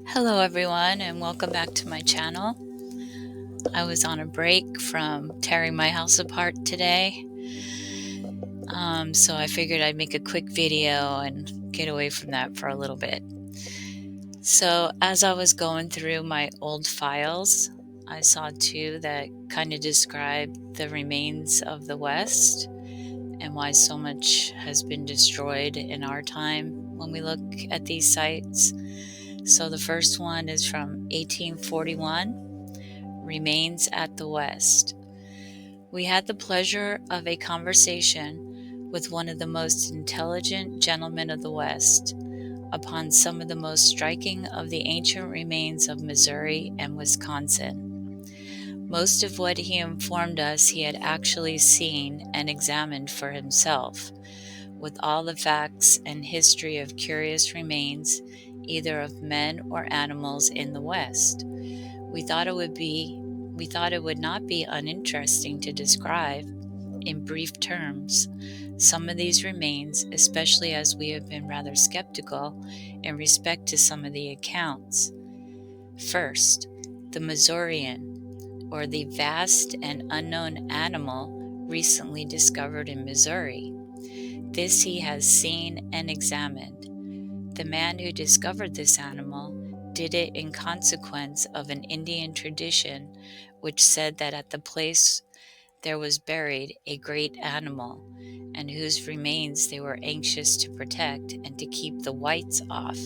Hello everyone, and welcome back to my channel. I was on a break from tearing my house apart today, so I figured I'd make a quick video and get away from that for a little bit. So as I was going through my old files, I saw two that kind of describe the remains of the West and why so much has been destroyed in our time when we look at these sites. So the first one is from 1841, Remains at the West. We had the pleasure of a conversation with one of the most intelligent gentlemen of the West upon some of the most striking of the ancient remains of Missouri and Wisconsin. Most of what he informed us he had actually seen and examined for himself, with all the facts and history of curious remains, either of men or animals in the West. We thought it would not be uninteresting to describe, in brief terms, some of these remains, especially as we have been rather skeptical in respect to some of the accounts. First, the Missourian, or the vast and unknown animal recently discovered in Missouri. This he has seen and examined. The man who discovered this animal did it in consequence of an Indian tradition which said that at the place there was buried a great animal, and whose remains they were anxious to protect and to keep the whites off.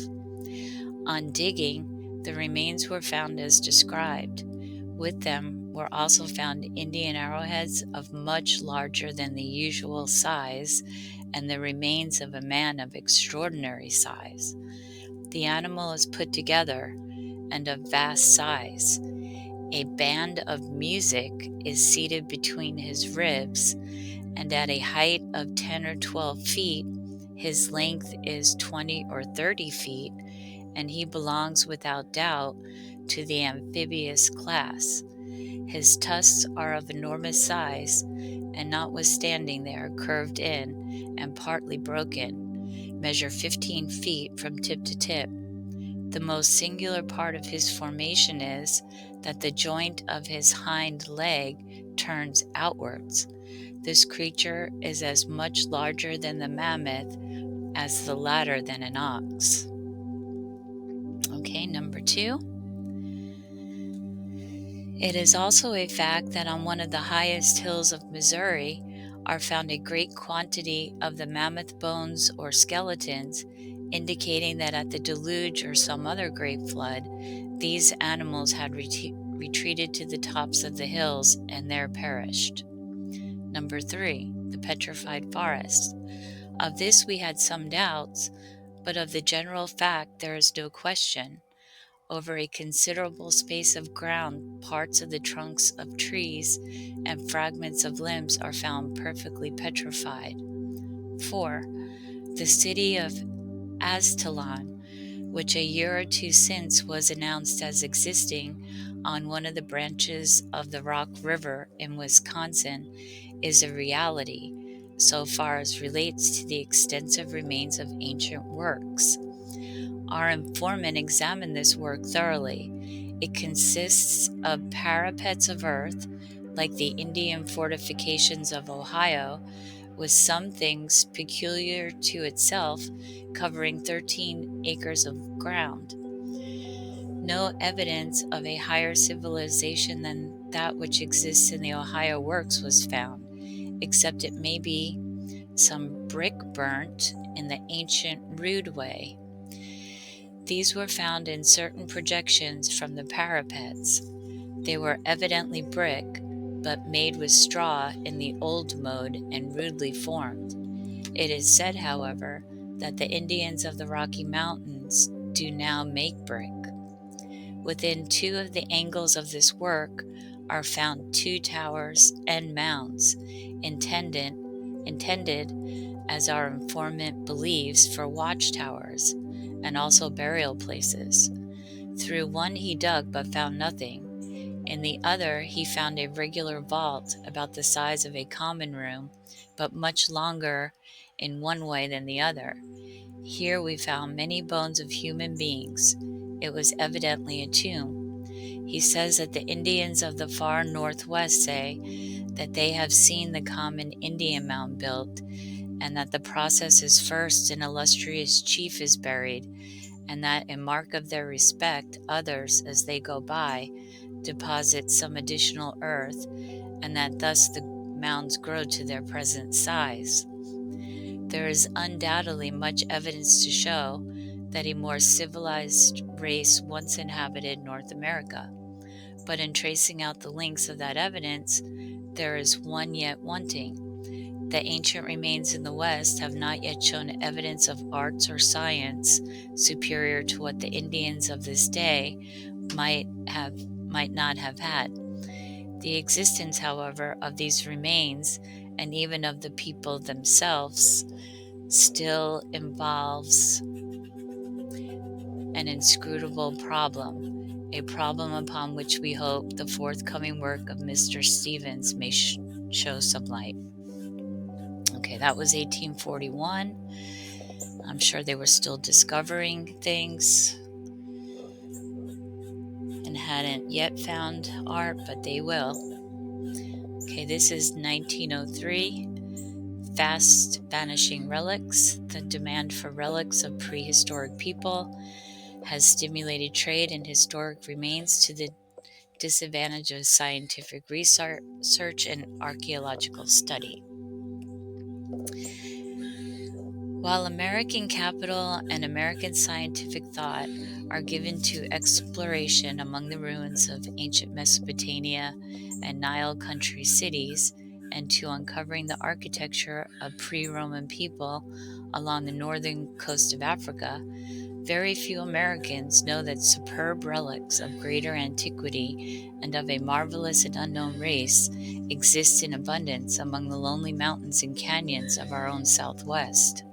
On digging, the remains were found as described. With them were also found Indian arrowheads of much larger than the usual size, and the remains of a man of extraordinary size. The animal is put together and of vast size. A band of music is seated between his ribs, and at a height of 10 or 12 feet, his length is 20 or 30 feet, and he belongs without doubt to the amphibious class. His tusks are of enormous size, and notwithstanding they are curved in and partly broken, measure 15 feet from tip to tip. The most singular part of his formation is that the joint of his hind leg turns outwards. This creature is as much larger than the mammoth as the latter than an ox. Okay, number 2. It is also a fact that on one of the highest hills of Missouri are found a great quantity of the mammoth bones or skeletons, indicating that at the deluge or some other great flood, these animals had retreated to the tops of the hills and there perished. Number 3, the petrified forest. Of this we had some doubts, but of the general fact there is no question. Over a considerable space of ground, parts of the trunks of trees and fragments of limbs are found perfectly petrified. 4. The city of Aztalan, which a year or two since was announced as existing on one of the branches of the Rock River in Wisconsin, is a reality, so far as relates to the extensive remains of ancient works. Our informant examined this work thoroughly. It consists of parapets of earth, like the Indian fortifications of Ohio, with some things peculiar to itself, covering 13 acres of ground. No evidence of a higher civilization than that which exists in the Ohio works was found, except it may be some brick burnt in the ancient rude way. These were found in certain projections from the parapets. They were evidently brick, but made with straw in the old mode and rudely formed. It is said, however, that the Indians of the Rocky Mountains do now make brick. Within 2 of the angles of this work are found 2 towers and mounds, intended, as our informant believes, for watchtowers, and also burial places. Through one he dug but found nothing. In the other, he found a regular vault about the size of a common room, but much longer in one way than the other. Here we found many bones of human beings. It was evidently a tomb. He says that the Indians of the far northwest say that they have seen the common Indian mound built, and that the process is first an illustrious chief is buried, and that in mark of their respect, others, as they go by, deposit some additional earth, and that thus the mounds grow to their present size. There is undoubtedly much evidence to show that a more civilized race once inhabited North America. But in tracing out the links of that evidence, there is one yet wanting. The ancient remains in the West have not yet shown evidence of arts or science superior to what the Indians of this day might not have had. The existence, however, of these remains, and even of the people themselves, still involves an inscrutable problem, a problem upon which we hope the forthcoming work of Mr. Stevens may show some light. Okay, that was 1841. I'm sure they were still discovering things and hadn't yet found art, but they will. Okay, this is 1903. Fast vanishing relics. The demand for relics of prehistoric people has stimulated trade in historic remains to the disadvantage of scientific research and archaeological study. While American capital and American scientific thought are given to exploration among the ruins of ancient Mesopotamia and Nile country cities, and to uncovering the architecture of pre-Roman people along the northern coast of Africa, very few Americans know that superb relics of greater antiquity and of a marvelous and unknown race exist in abundance among the lonely mountains and canyons of our own Southwest.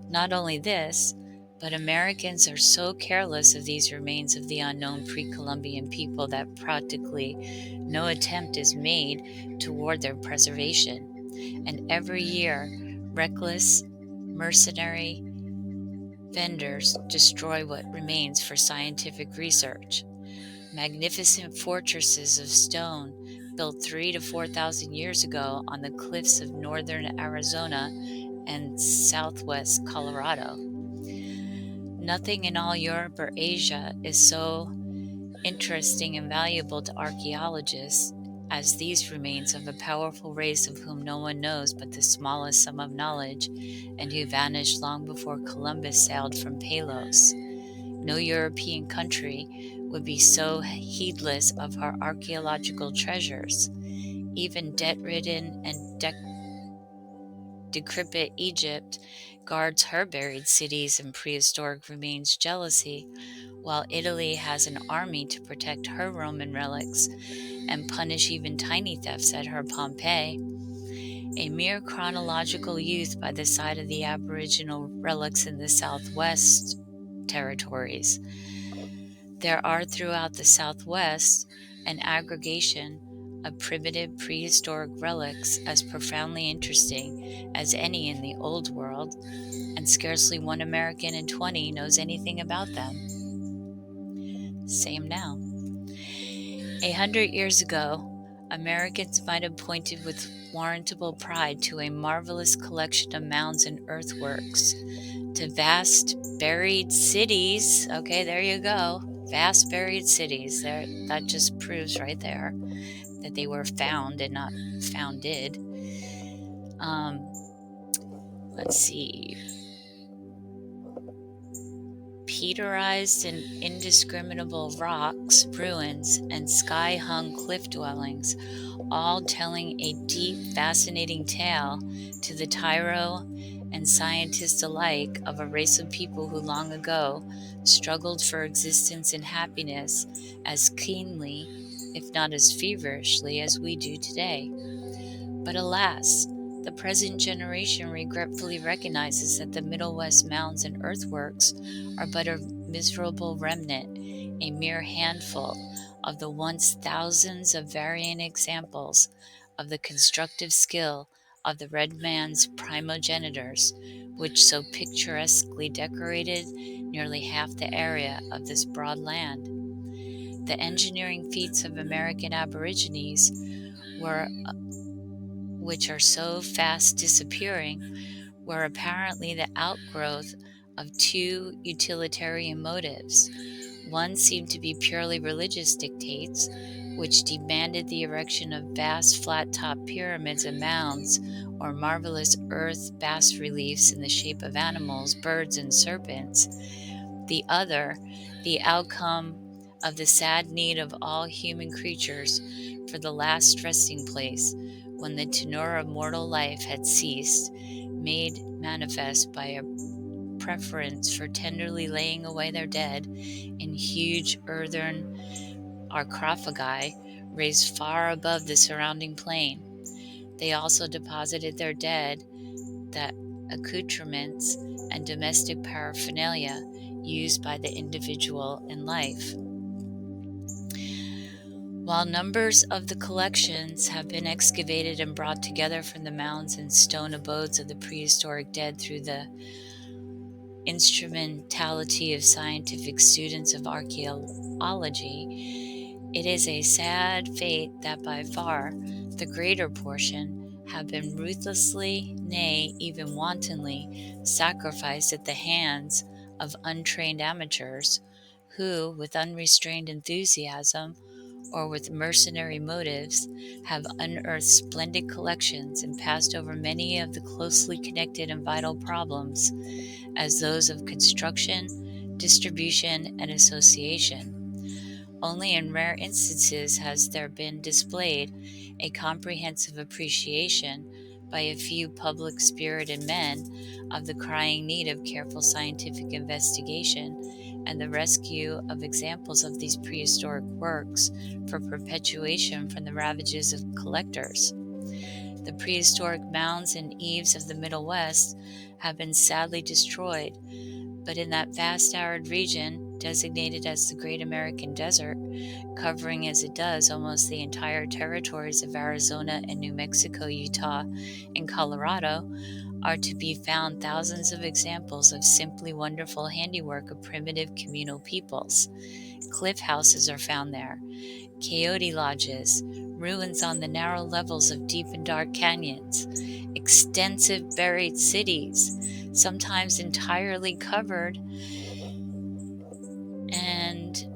Not only this, but Americans are so careless of these remains of the unknown pre-Columbian people that practically no attempt is made toward their preservation, and every year reckless, mercenary vendors destroy what remains for scientific research. Magnificent fortresses of stone built 3,000 to 4,000 years ago on the cliffs of northern Arizona and southwest Colorado. Nothing in all Europe or Asia is so interesting and valuable to archaeologists as these remains of a powerful race of whom no one knows but the smallest sum of knowledge, and who vanished long before Columbus sailed from Palos. No European country would be so heedless of her archaeological treasures. Even debt-ridden and decrepit Egypt guards her buried cities and prehistoric remains jealously, while Italy has an army to protect her Roman relics and punish even tiny thefts at her Pompeii. A mere chronological youth by the side of the aboriginal relics in the Southwest territories. There are throughout the Southwest an aggregation of primitive prehistoric relics as profoundly interesting as any in the Old World, and scarcely one American in 20 knows anything about them. Same now. 100 years ago, Americans might have pointed with warrantable pride to a marvelous collection of mounds and earthworks, to vast buried cities. Okay, there you go. Vast buried cities. There, that just proves right there that they were found and not founded. Let's see. Peterized and indiscriminable rocks, ruins, and sky-hung cliff dwellings, all telling a deep, fascinating tale to the tyro and scientists alike of a race of people who long ago struggled for existence and happiness as keenly, if not as feverishly, as we do today. But alas, the present generation regretfully recognizes that the Middle West mounds and earthworks are but a miserable remnant, a mere handful of the once thousands of varying examples of the constructive skill of the red man's primogenitors, which so picturesquely decorated nearly half the area of this broad land. The engineering feats of American Aborigines were, which are so fast disappearing, were apparently the outgrowth of two utilitarian motives. One seemed to be purely religious dictates, which demanded the erection of vast flat-topped pyramids and mounds, or marvelous earth bas-reliefs in the shape of animals, birds, and serpents. The other, the outcome of the sad need of all human creatures for the last resting place, when the tenor of mortal life had ceased, made manifest by a preference for tenderly laying away their dead in huge earthen sarcophagi raised far above the surrounding plain. They also deposited their dead, the accoutrements and domestic paraphernalia used by the individual in life. While numbers of the collections have been excavated and brought together from the mounds and stone abodes of the prehistoric dead through the instrumentality of scientific students of archaeology, it is a sad fate that by far the greater portion have been ruthlessly, nay, even wantonly, sacrificed at the hands of untrained amateurs, who, with unrestrained enthusiasm, or with mercenary motives, have unearthed splendid collections and passed over many of the closely connected and vital problems, as those of construction, distribution, and association. Only in rare instances has there been displayed a comprehensive appreciation by a few public-spirited men of the crying need of careful scientific investigation and the rescue of examples of these prehistoric works for perpetuation from the ravages of collectors. The prehistoric mounds and eaves of the Middle West have been sadly destroyed, but in that vast arid region, designated as the Great American Desert, covering as it does almost the entire territories of Arizona and New Mexico, Utah, and Colorado, are to be found thousands of examples of simply wonderful handiwork of primitive communal peoples. Cliff houses are found there, coyote lodges, ruins on the narrow levels of deep and dark canyons, extensive buried cities, sometimes entirely covered and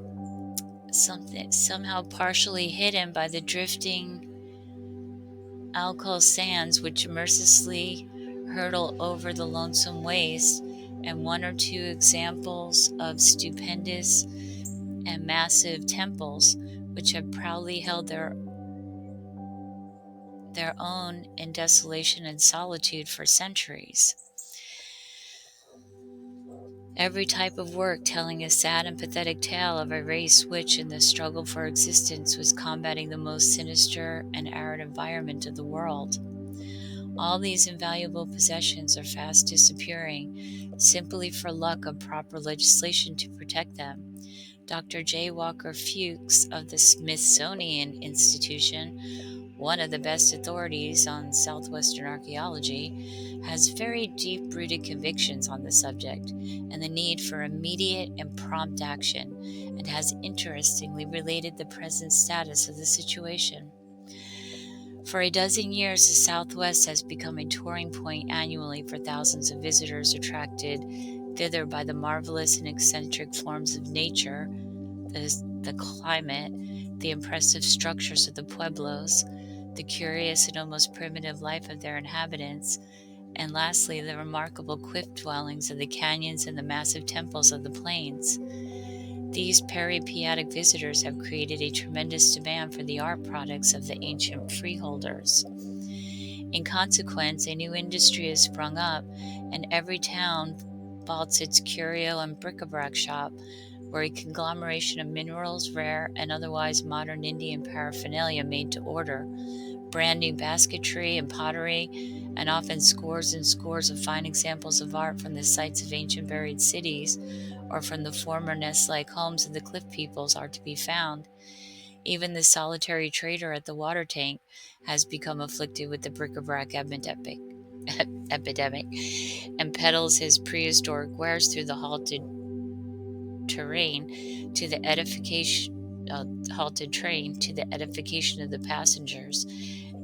somehow partially hidden by the drifting alkali sands which mercilessly hurtle over the lonesome waste, and one or two examples of stupendous and massive temples which have proudly held their own in desolation and solitude for centuries. Every type of work telling a sad and pathetic tale of a race which, in the struggle for existence, was combating the most sinister and arid environment of the world. All these invaluable possessions are fast disappearing, simply for lack of proper legislation to protect them. Dr. J. Walker Fuchs of the Smithsonian Institution, one of the best authorities on southwestern archaeology, has very deep-rooted convictions on the subject and the need for immediate and prompt action, and has interestingly related the present status of the situation. For a dozen years, the Southwest has become a touring point annually for thousands of visitors attracted thither by the marvelous and eccentric forms of nature, the climate, the impressive structures of the pueblos, the curious and almost primitive life of their inhabitants, and lastly, the remarkable cliff dwellings of the canyons and the massive temples of the plains. These peripatetic visitors have created a tremendous demand for the art products of the ancient freeholders. In consequence, a new industry has sprung up, and every town vaults its curio and bric-a-brac shop, where a conglomeration of minerals, rare and otherwise modern Indian paraphernalia made to order, brand new basketry and pottery, and often scores and scores of fine examples of art from the sites of ancient buried cities or from the former nest-like homes of the cliff peoples are to be found. Even the solitary trader at the water tank has become afflicted with the bric-a-brac epidemic and peddles his prehistoric wares through the terrain to the halted train to the edification of the passengers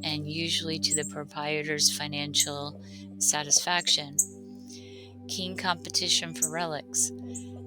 and usually to the proprietor's financial satisfaction. Keen competition for relics.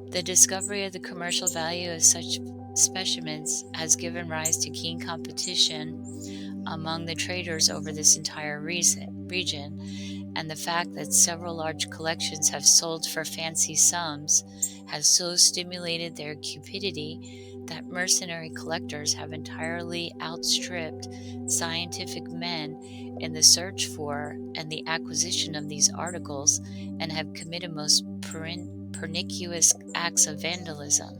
The discovery of the commercial value of such specimens has given rise to keen competition among the traders over this entire region, and the fact that several large collections have sold for fancy sums has so stimulated their cupidity that mercenary collectors have entirely outstripped scientific men in the search for and the acquisition of these articles and have committed most pernicious acts of vandalism.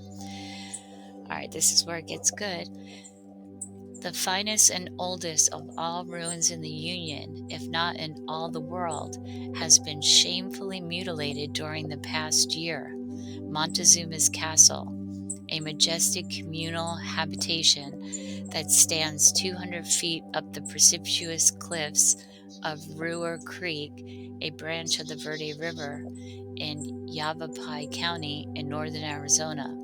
Alright, this is where it gets good. The finest and oldest of all ruins in the Union, if not in all the world, has been shamefully mutilated during the past year. Montezuma's Castle, a majestic communal habitation that stands 200 feet up the precipitous cliffs of Ruhr Creek, a branch of the Verde River in Yavapai County in northern Arizona.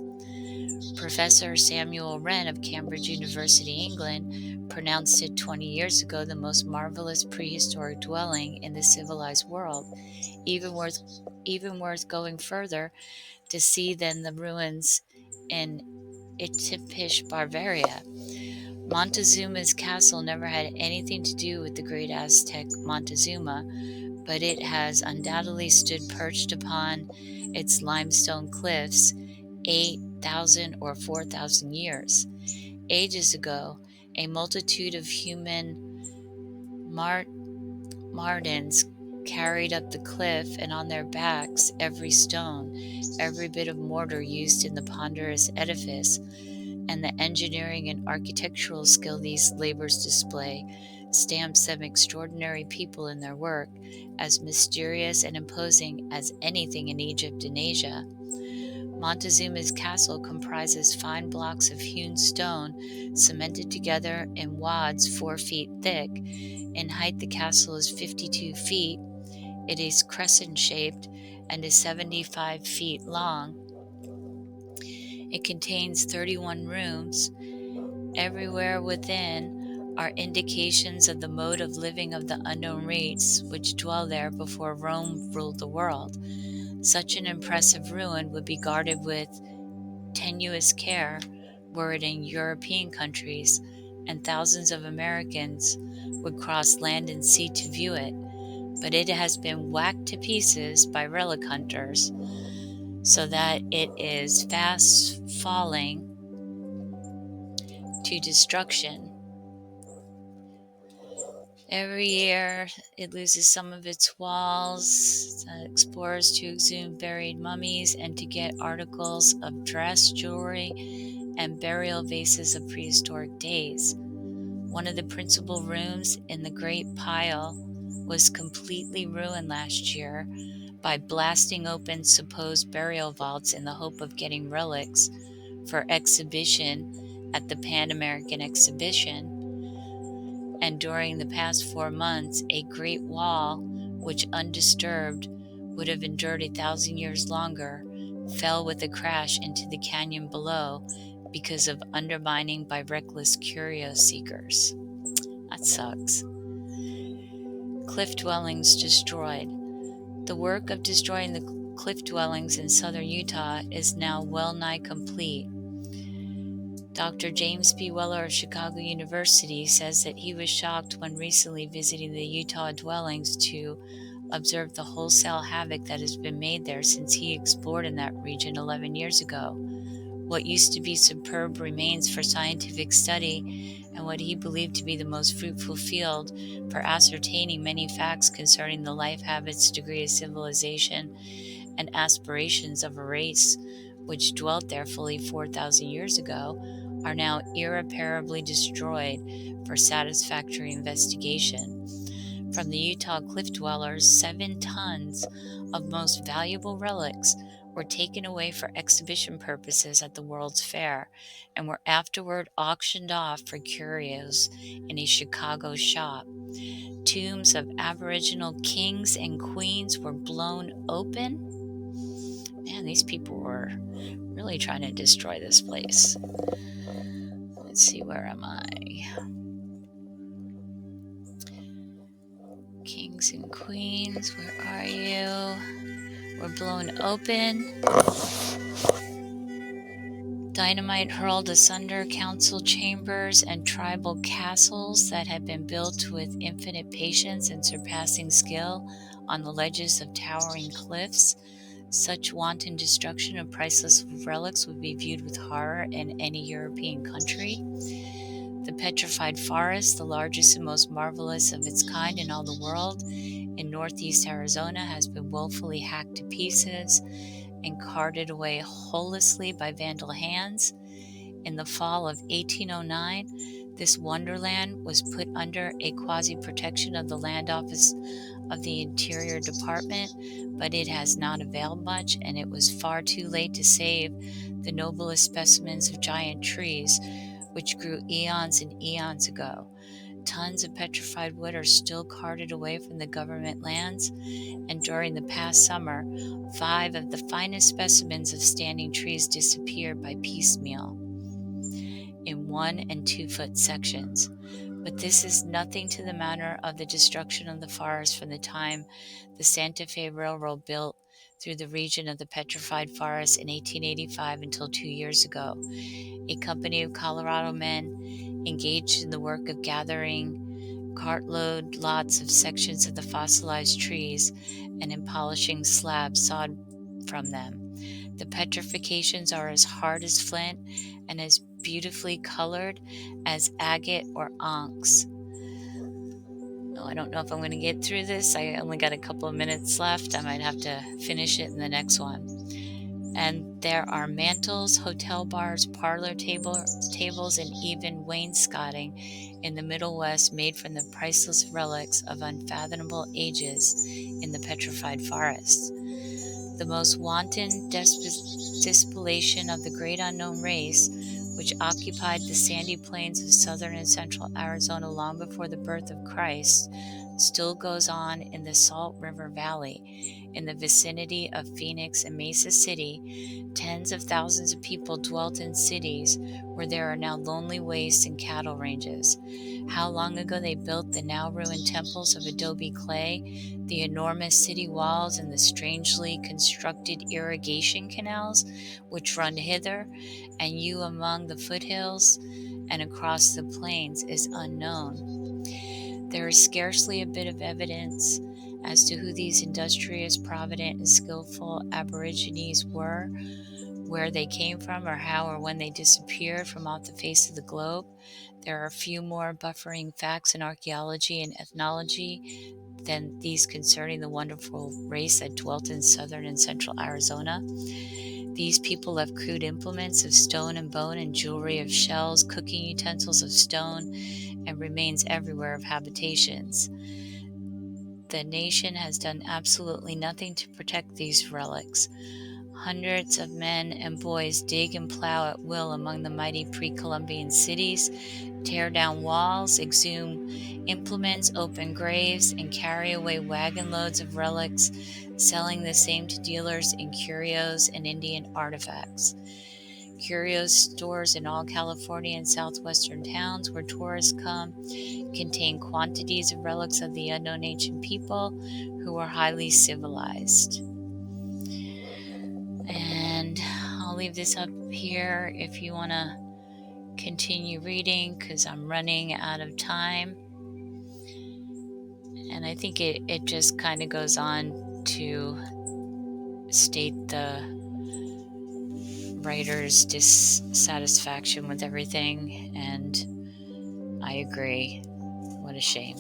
Professor Samuel Wren of Cambridge University, England, pronounced it 20 years ago the most marvelous prehistoric dwelling in the civilized world, even worth going further to see than the ruins in Ittipisch, Bavaria. Montezuma's castle never had anything to do with the great Aztec Montezuma, but it has undoubtedly stood perched upon its limestone cliffs 8,000 or 4,000 years. Ages ago, a multitude of human Mardens carried up the cliff, and on their backs every stone, every bit of mortar used in the ponderous edifice, and the engineering and architectural skill these labors display stamps them extraordinary people in their work, as mysterious and imposing as anything in Egypt and Asia. Montezuma's castle comprises fine blocks of hewn stone cemented together in wads 4 feet thick. In height, the castle is 52 feet. It is crescent-shaped and is 75 feet long. It contains 31 rooms. Everywhere within are indications of the mode of living of the unknown race which dwell there before Rome ruled the world. Such an impressive ruin would be guarded with tenuous care were it in European countries, and thousands of Americans would cross land and sea to view it, but it has been whacked to pieces by relic hunters, so that it is fast falling to destruction. Every year, it loses some of its walls, explorers to exhume buried mummies and to get articles of dress, jewelry, and burial vases of prehistoric days. One of the principal rooms in the Great Pile was completely ruined last year by blasting open supposed burial vaults in the hope of getting relics for exhibition at the Pan American Exhibition. And during the past 4 months, a great wall, which undisturbed would have endured 1,000 years longer, fell with a crash into the canyon below because of undermining by reckless curio seekers. That sucks. Cliff dwellings destroyed. The work of destroying the cliff dwellings in southern Utah is now well nigh complete. Dr. James B. Weller of Chicago University says that he was shocked when recently visiting the Utah dwellings to observe the wholesale havoc that has been made there since he explored in that region 11 years ago. What used to be superb remains for scientific study and what he believed to be the most fruitful field for ascertaining many facts concerning the life habits, degree of civilization, and aspirations of a race which dwelt there fully 4,000 years ago, are now irreparably destroyed for satisfactory investigation. From the Utah cliff dwellers, 7 tons of most valuable relics were taken away for exhibition purposes at the World's Fair and were afterward auctioned off for curios in a Chicago shop. Tombs of Aboriginal kings and queens were blown open. Man, these people were really trying to destroy this place. Let's see, where am I? Kings and queens, where are you? Were blown open. Dynamite hurled asunder council chambers and tribal castles that had been built with infinite patience and surpassing skill on the ledges of towering cliffs. Such wanton destruction of priceless relics would be viewed with horror in any European country. The petrified forest, the largest and most marvelous of its kind in all the world, in northeast Arizona, has been willfully hacked to pieces and carted away holelessly by vandal hands. In the fall of 1809, this wonderland was put under a quasi-protection of the Land Office of the Interior Department, but it has not availed much, and it was far too late to save the noblest specimens of giant trees, which grew eons and eons ago. Tons of petrified wood are still carted away from the government lands, and during the past summer, 5 of the finest specimens of standing trees disappeared by piecemeal in 1 and 2 foot sections. But this is nothing to the manner of the destruction of the forest from the time the Santa Fe Railroad built through the region of the petrified forest in 1885 until 2 years ago. A company of Colorado men engaged in the work of gathering cartload lots of sections of the fossilized trees and in polishing slabs sawed from them. The petrifications are as hard as flint and as beautifully colored as agate or onyx. Oh, I don't know if I'm going to get through this. I only got a couple of minutes left. I might have to finish it in the next one. And there are mantels, hotel bars, parlor tables, and even wainscoting in the Middle West made from the priceless relics of unfathomable ages in the petrified forests. The most wanton despolation of the great unknown race, which occupied the sandy plains of southern and central Arizona long before the birth of Christ, still goes on in the Salt River Valley. In the vicinity of Phoenix and Mesa City, tens of thousands of people dwelt in cities where there are now lonely wastes and cattle ranges. How long ago they built the now ruined temples of adobe clay, the enormous city walls, and the strangely constructed irrigation canals which run hither and you among the foothills and across the plains is unknown. There is scarcely a bit of evidence as to who these industrious, provident, and skillful aborigines were, where they came from, or how or when they disappeared from off the face of the globe. There are few more buffering facts in archaeology and ethnology than these concerning the wonderful race that dwelt in southern and central Arizona. These people left crude implements of stone and bone and jewelry of shells, cooking utensils of stone, and remains everywhere of habitations. The nation has done absolutely nothing to protect these relics. Hundreds of men and boys dig and plow at will among the mighty pre-Columbian cities, tear down walls, exhume implements, open graves, and carry away wagon loads of relics, selling the same to dealers in curios and Indian artifacts. Curios stores in all California and southwestern towns where tourists come contain quantities of relics of the unknown ancient people who are highly civilized. And I'll leave this up here if you want to continue reading, because I'm running out of time. And I think it just kind of goes on to state the writer's dissatisfaction with everything, and I agree. What a shame.